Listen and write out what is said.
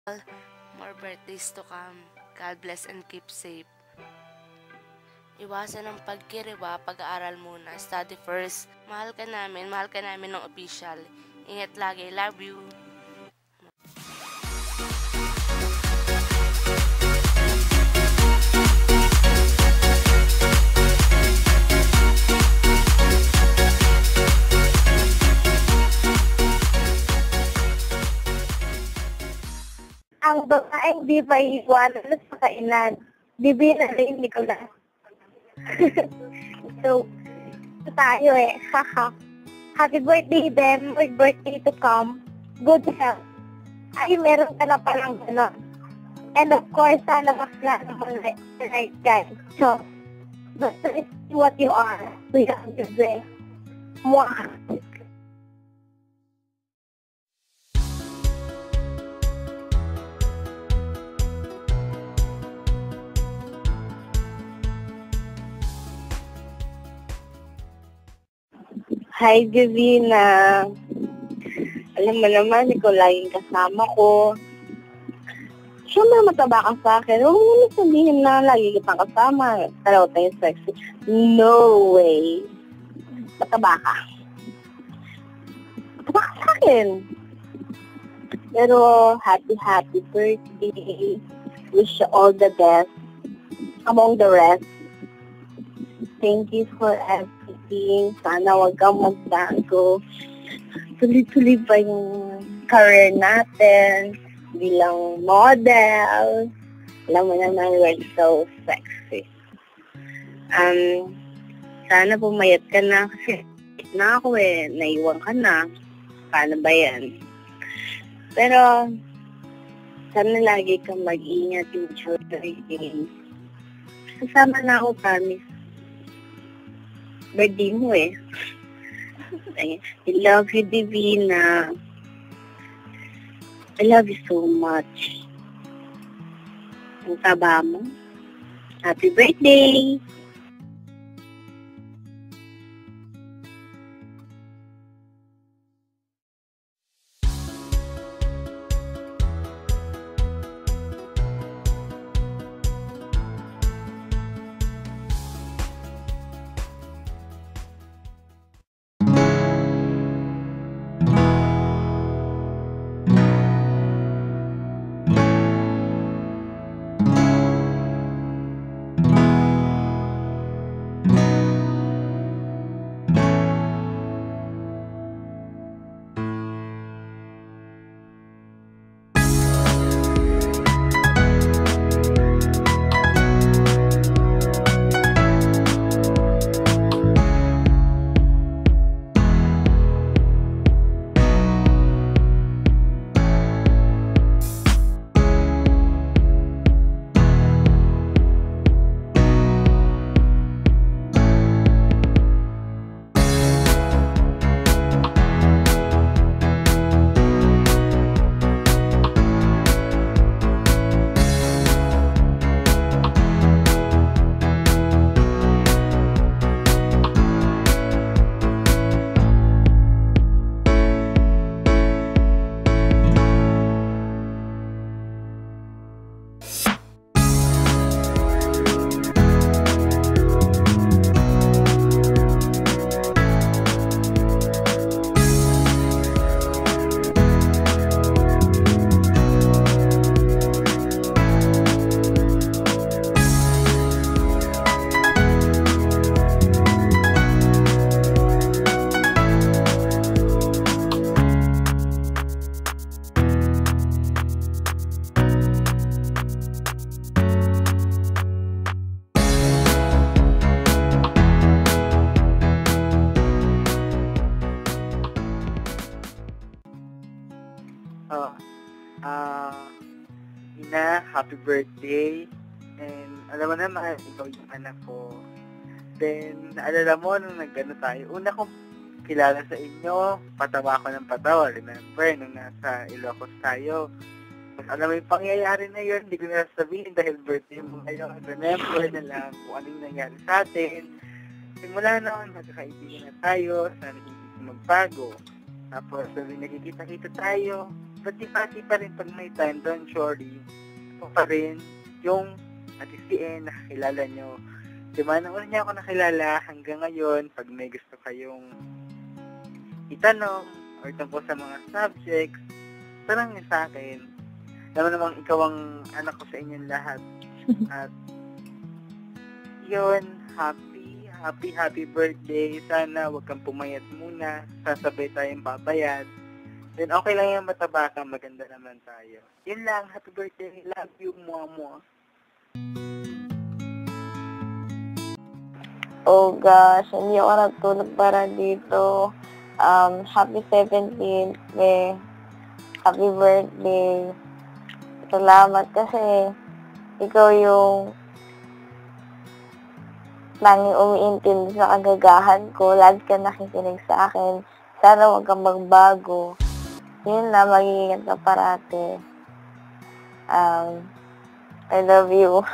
More birthdays to come. God bless and keep safe. Iwasan ang pagkiriwa, pag-aaral muna, study first. Mahal ka namin ng official. Ingat lagi, love you. Ang babaeng di ba iwanan sa kainan? Bibi na rin, Nicolas. So, ito tayo haha. Happy birthday, Ben. More birthday to come. Good health. Ay, meron ka na palang gano'n. And of course, sana bakla naman the right guy. So, basta is what you are. We have to say. Mwah. Hi, Divina. Alam mo naman, ikaw laging kasama ko. Siyempre, mataba ka sa akin. Huwag mo naman sabihin na lagi kitang kasama. Taraw tayo sexy. No way. Mataba ka. Mataba ka sa akin. Pero, happy birthday. Wish you all the best. Among the rest. Thank you for everything. Sana wag kang magbago. Tuloy-tuloy pa yung career natin bilang model. Alam mo naman, we're so sexy. Sana pumayat ka na kasi na ako naiwan ka na. Paano ba yan? Pero, sana lagi kang mag-ingat yung children. Sasama na ako, promise. Birthday mo I love you, Divina. I love you so much. Ang taba mo. Happy birthday! Ina, happy birthday. And alam mo naman, ikaw yung anak ko. Then, naalala mo nung nag-ano tayo, una kong kilala sa inyo, patawa ko ng patawa. Remember, nung nasa Ilocos tayo. Alam mo yung pangyayari na yun, hindi ko na sabihin dahil birthday mo ngayon. Remember na lang kung anong nangyari sa atin. Simula noon, magkakaibigan na tayo, sana hindi magbago. Tapos, sabi nagkikita-kita tayo, Bati-bati pa rin pag may time, don't worry. Ako pa rin yung Ate CN, nakakilala nyo. Diba, nung una niya ako nakilala hanggang ngayon, pag may gusto kayong itanong or tungkol sa mga subjects, tanong niyo sa akin. Alam mo namang ikaw ang anak ko sa inyong lahat. At yun, happy birthday. Sana wag kang pumayat muna. Sasabay tayong papayat. Then okay lang yung mataba ka, maganda naman tayo. Yun lang, happy birthday. Love you, mua. Oh gosh, hindi ako natulog para dito. Happy 17th, May. Happy birthday. Salamat kasi ikaw yung laging umiintindi sa kagagahan ko. Lagi ka nakikinig sa akin. Sana huwag kang magbago. Yun na, mag-iingat ka parati. I love you.